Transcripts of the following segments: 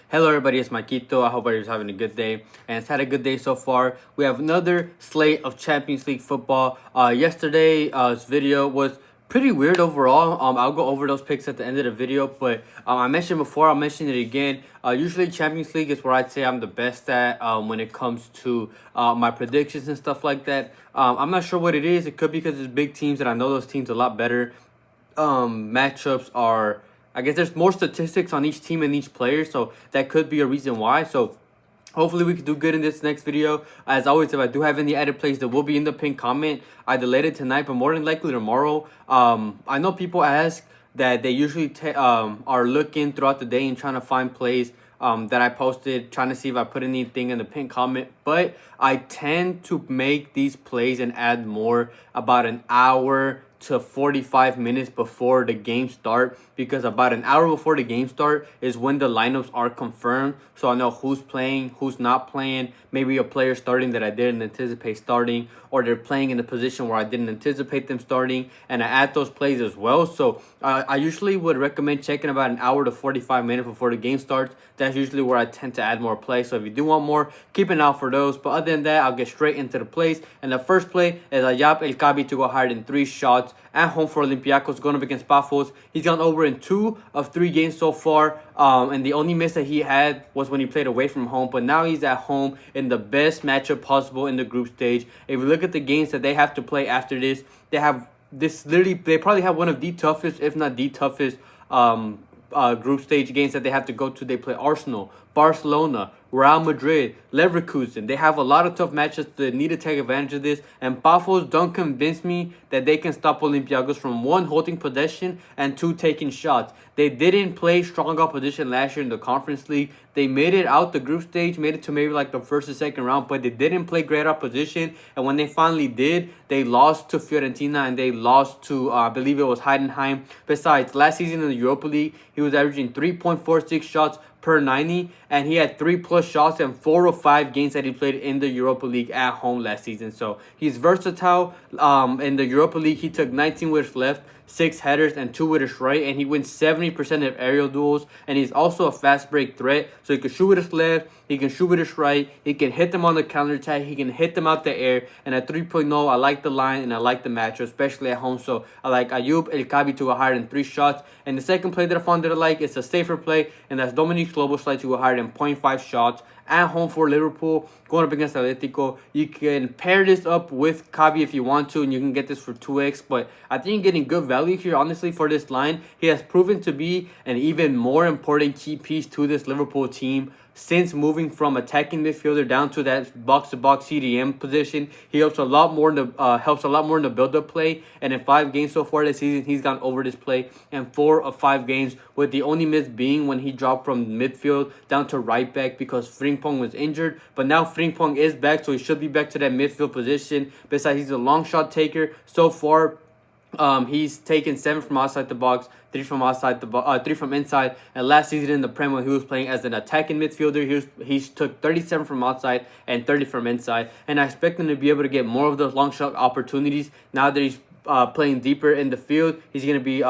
Hello everybody, it's Maquito. I hope everybody's having a good day and it's had a good day so far. We have another slate of Champions League football. Yesterday's video was pretty weird overall. I'll go over those picks at the end of the video, but I mentioned before, I'll mention it again. Usually Champions League is where I'd say I'm the best at when it comes to my predictions and stuff like that. I'm not sure what it is. It could be because it's big teams and I know those teams a lot better. Matchups are, I guess there's more statistics on each team and each player, so that could be a reason why. So hopefully we can do good in this next video. As always, if I do have any added plays, that will be in the pinned comment. I delayed it tonight, but more than likely tomorrow. I know people ask that they usually are looking throughout the day and trying to find plays that I posted, trying to see if I put anything in the pinned comment. But I tend to make these plays and add more about an hour to 45 minutes before the game start, because about an hour before the game start is when the lineups are confirmed, so I know who's playing, who's not playing. Maybe a player starting that I didn't anticipate starting, or they're playing in a position where I didn't anticipate them starting, and I add those plays as well. So I usually would recommend checking about an hour to 45 minutes before the game starts. That's usually where I tend to add more plays, so if you do want more, keep an eye out for those. But other than that, I'll get straight into the plays. And the first play is Ayab El Kabi to go higher than 3 shots at home for Olympiacos, going up against Pafos. He's gone over in 2 of 3 games so far, and the only miss that he had was when he played away from home, but now he's at home in the best matchup possible in the group stage. If you look at the games that they have to play after this, they probably have one of the toughest, if not the toughest, group stage games that they have to go to. They play Arsenal, Barcelona, Real Madrid, Leverkusen. They have a lot of tough matches. They need to take advantage of this. And Pafos don't convince me that they can stop Olympiacos from 1, holding possession, and 2, taking shots. They didn't play strong opposition last year in the Conference League. They made it out the group stage, made it to maybe like the first or second round, but they didn't play great opposition. And when they finally did, they lost to Fiorentina and they lost to, I believe it was Heidenheim. Besides, last season in the Europa League, he was averaging 3.46 shots per 90, and he had 3+ shots in 4 of 5 games that he played in the Europa League at home last season. So he's versatile. In the Europa League, he took 19 with his left, 6 headers, and 2 with his right, and he wins 70% of aerial duels. And he's also a fast break threat, so he can shoot with his left, he can shoot with his right, he can hit them on the counter attack, he can hit them out the air. And at 3.0, I like the line and I like the matchup, especially at home. So I like Ayub El Kabi to go higher than 3 shots. And the second play that I found that I like is a safer play, and that's Dominic Sloboslai to go higher than 0.5 shots at home for Liverpool, going up against Atletico. You can pair this up with Kabi if you want to, and you can get this for 2x. But I think you're getting good value here, honestly, for this line. He has proven to be an even more important key piece to this Liverpool team. Since moving from attacking midfielder down to that box-to-box CDM position, he helps a lot more in the build-up play. And in 5 games so far this season, he's gone over this play in 4 of 5 games, with the only miss being when he dropped from midfield down to right back because Frimpong was injured. But now Frimpong is back, so he should be back to that midfield position. Besides, he's a long shot taker. So far, he's taken 7 from outside the box, 3 from outside the box, 3 from inside. And last season in the Premier, he was playing as an attacking midfielder. He took 37 from outside and 30 from inside. And I expect him to be able to get more of those long shot opportunities now that he's playing deeper in the field. He's going to be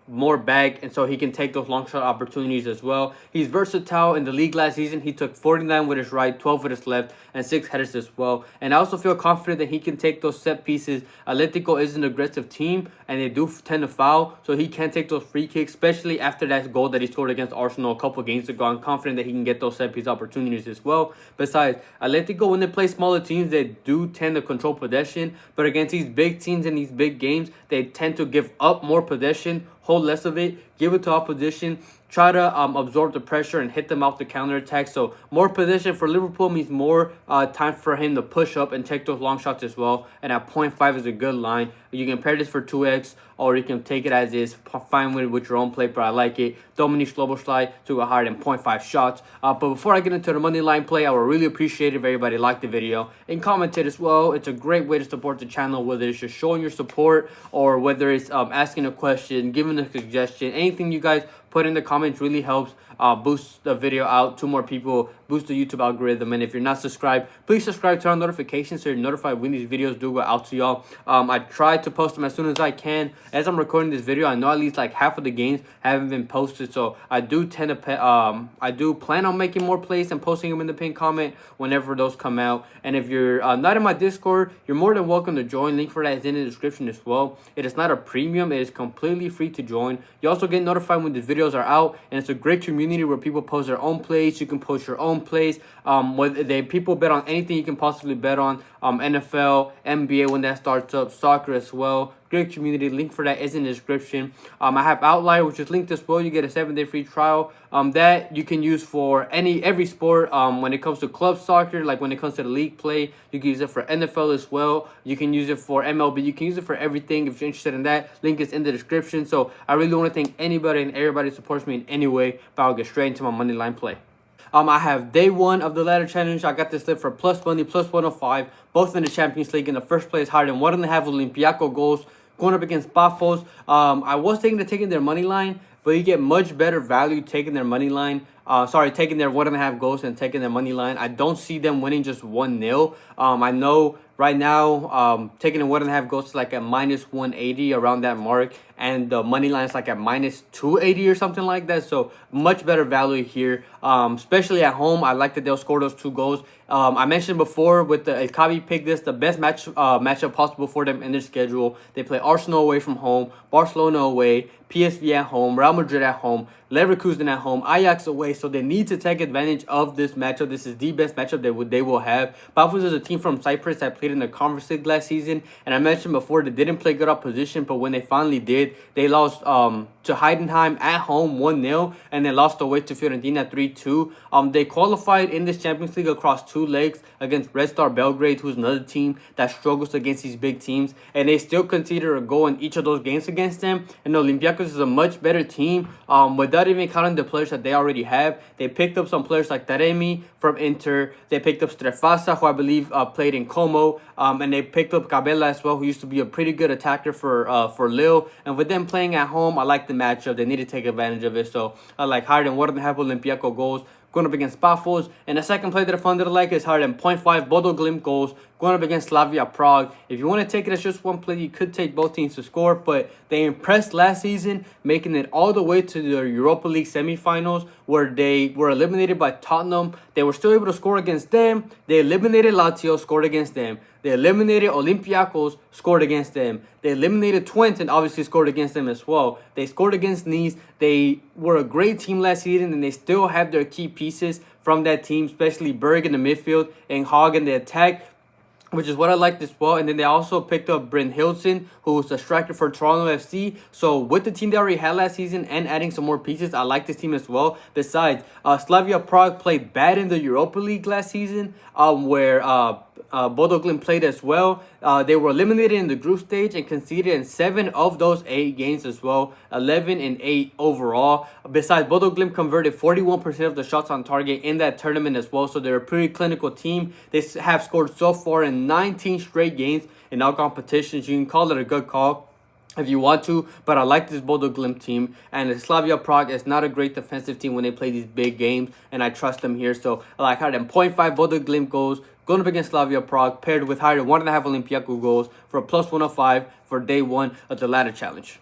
more back, and so he can take those long shot opportunities as well. He's versatile. In the league last season, he took 49 with his right, 12 with his left, and 6 headers as well. And I also feel confident that he can take those set pieces. Atletico is an aggressive team, and they do tend to foul, so he can take those free kicks, especially after that goal that he scored against Arsenal a couple games ago. I'm confident that he can get those set piece opportunities as well. Besides, Atletico, when they play smaller teams, they do tend to control possession, but against these big teams and these big games, they tend to give up more possession, hold less of it, give it to opposition, try to absorb the pressure and hit them off the counter attack. So more possession for Liverpool means more time for him to push up and take those long shots as well. And at 0.5 is a good line. You can pair this for 2x, or you can take it as is, fine with your own play, but I like it. Dominic Sloboslai to go higher than 0.5 shots. But before I get into the money line play, I would really appreciate it if everybody liked the video and commented as well. It's a great way to support the channel, whether it's just showing your support or whether it's asking a question, giving a suggestion. Anything you guys put in the comments really helps boost the video out to more people boost the YouTube algorithm. And if you're not subscribed, please subscribe, turn on notifications so you're notified when these videos do go out to y'all. I try to post them as soon as I can. As I'm recording this video, I know at least like half of the games haven't been posted, so I do plan on making more plays and posting them in the pinned comment whenever those come out. And if you're not in my Discord, you're more than welcome to join. Link for that is in the description as well. It is not a premium, it is completely free to join. You also get notified when the videos are out, and it's a great community where people post their own plays. You can post your own plays. Whether people bet on anything you can possibly bet on. NFL, NBA when that starts up, soccer as well. Great community. Link for that is in the description. I have Outlier, which is linked as well. You get a 7-day free trial. That you can use for every sport. When it comes to club soccer, like when it comes to the league play, you can use it for NFL as well. You can use it for MLB. You can use it for everything if you're interested in that. Link is in the description. So I really want to thank anybody and everybody who supports me in any way. But I'll get straight into my money line play. I have day 1 of the ladder challenge. I got this slip for plus money, plus 105, both in the Champions League. In the first place, higher than 1.5 Olympiacos goals, going up against Pafos. I was taking their money line, but you get much better value taking their money line. Taking their 1.5 goals and taking their money line. I don't see them winning just 1-0. I know right now, taking the 1.5 goals is like at minus 180 around that mark, and the money line is like at minus 280 or something like that. So much better value here, especially at home. I like that they'll score those 2 goals. I mentioned before with the Kabi pick this, the best matchup possible for them in their schedule. They play Arsenal away from home, Barcelona away, PSV at home, Real Madrid at home, Leverkusen at home, Ajax away. So they need to take advantage of this matchup. This is the best matchup they will have. Pafos is a team from Cyprus that played in the Conference League last season, and I mentioned before they didn't play good opposition, but when they finally did, they lost to Heidenheim at home 1-0, and they lost away to Fiorentina 3-2. They qualified in this Champions League across 2 legs against Red Star Belgrade, who's another team that struggles against these big teams, and they still consider a goal in each of those games against them. And Olympiacos is a much better team, without even counting the players that they already have. They picked up some players like Taremi from Inter. They picked up Strefasa, who I believe played in Como, and they picked up Cabela as well, who used to be a pretty good attacker for Lille. And with them playing at home, I like the matchup. They need to take advantage of it. So I like higher than 1.5 Olympiacos goals going up against Pafos. And the second play that I found that I like is higher than 0.5 Bodo Glimt goals going up against Slavia Prague. If you want to take it as just one play, you could take both teams to score, but they impressed last season, making it all the way to the Europa League semifinals, where they were eliminated by Tottenham. They were still able to score against them. They eliminated Lazio, scored against them. They eliminated Olympiacos, scored against them. They eliminated Twente and obviously scored against them as well. They scored against Nice. They were a great team last season, and they still have their key pieces from that team, especially Berg in the midfield and Hogg in the attack, which is what I liked as well. And then they also picked up Brent Hilton, who was a striker for Toronto FC. So with the team they already had last season and adding some more pieces, I like this team as well. Besides, Slavia Prague played bad in the Europa League last season, where Bodo Glimt played as well. They were eliminated in the group stage and conceded in 7 of those 8 games as well, 11 and 8 overall. Besides, Bodo Glimt converted 41% of the shots on target in that tournament as well, so they're a pretty clinical team. They have scored so far in 19 straight games in all competitions. You can call it a good call if you want to, but I like this Bodo Glimt team, and the Slavia Prague is not a great defensive team when they play these big games, and I trust them here. So I like higher than 0.5 Bodo Glimt goals going up against Slavia Prague, paired with higher than 1.5 Olympiacos goals for a plus 105 for day 1 of the ladder challenge.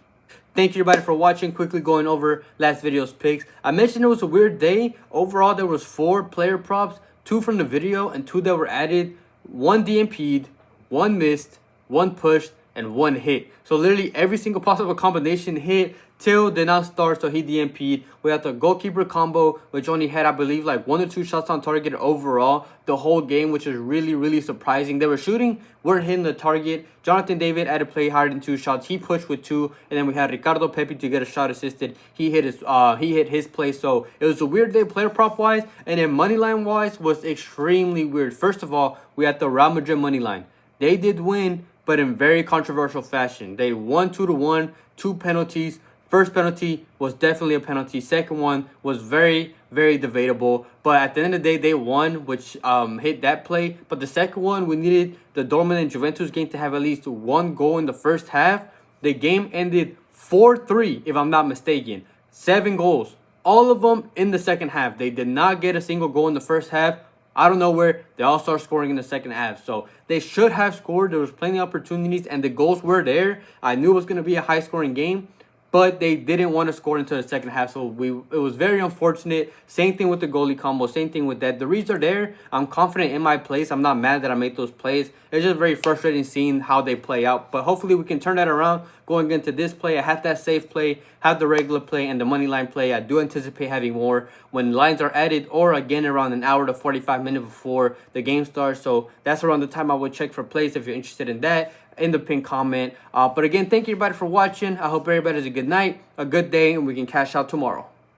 Thank you everybody for watching. Quickly going over last video's picks. I mentioned it was a weird day. Overall, there was 4 player props, 2 from the video and 2 that were added. 1 DMP'd, 1 missed, 1 pushed, and 1 hit. So literally every single possible combination hit. Till did not start, so he DMP'd. We had the goalkeeper combo, which only had, I believe, like 1 or 2 shots on target overall the whole game, which is really, really surprising. They were shooting, weren't hitting the target. Jonathan David had to play higher than 2 shots. He pushed with 2, and then we had Ricardo Pepe to get a shot assisted. He hit his play. So it was a weird day player prop wise, and then money line wise was extremely weird. First of all, we had the Real Madrid money line. They did win, but in very controversial fashion. They won 2-1, 2 penalties. First penalty was definitely a penalty. Second one was very, very debatable. But at the end of the day, they won, which hit that play. But the second one, we needed the Dortmund and Juventus game to have at least 1 goal in the first half. The game ended 4-3, if I'm not mistaken. 7 goals all of them in the second half. They did not get a single goal in the first half. Out of nowhere, they all start scoring in the second half. So they should have scored. There was plenty of opportunities, and the goals were there. I knew it was going to be a high-scoring game, but they didn't want to score until the second half. So it was very unfortunate. Same thing with the goalie combo. Same thing with that. The reads are there. I'm confident in my plays. I'm not mad that I made those plays. It's just very frustrating seeing how they play out. But hopefully we can turn that around going into this play. I had that safe play, have the regular play, and the money line play. I do anticipate having more when lines are added, or again around an hour to 45 minutes before the game starts. So that's around the time I would check for plays if you're interested in that, in the pinned comment. But again, thank you everybody for watching. I hope everybody has a good night, a good day, and we can cash out tomorrow.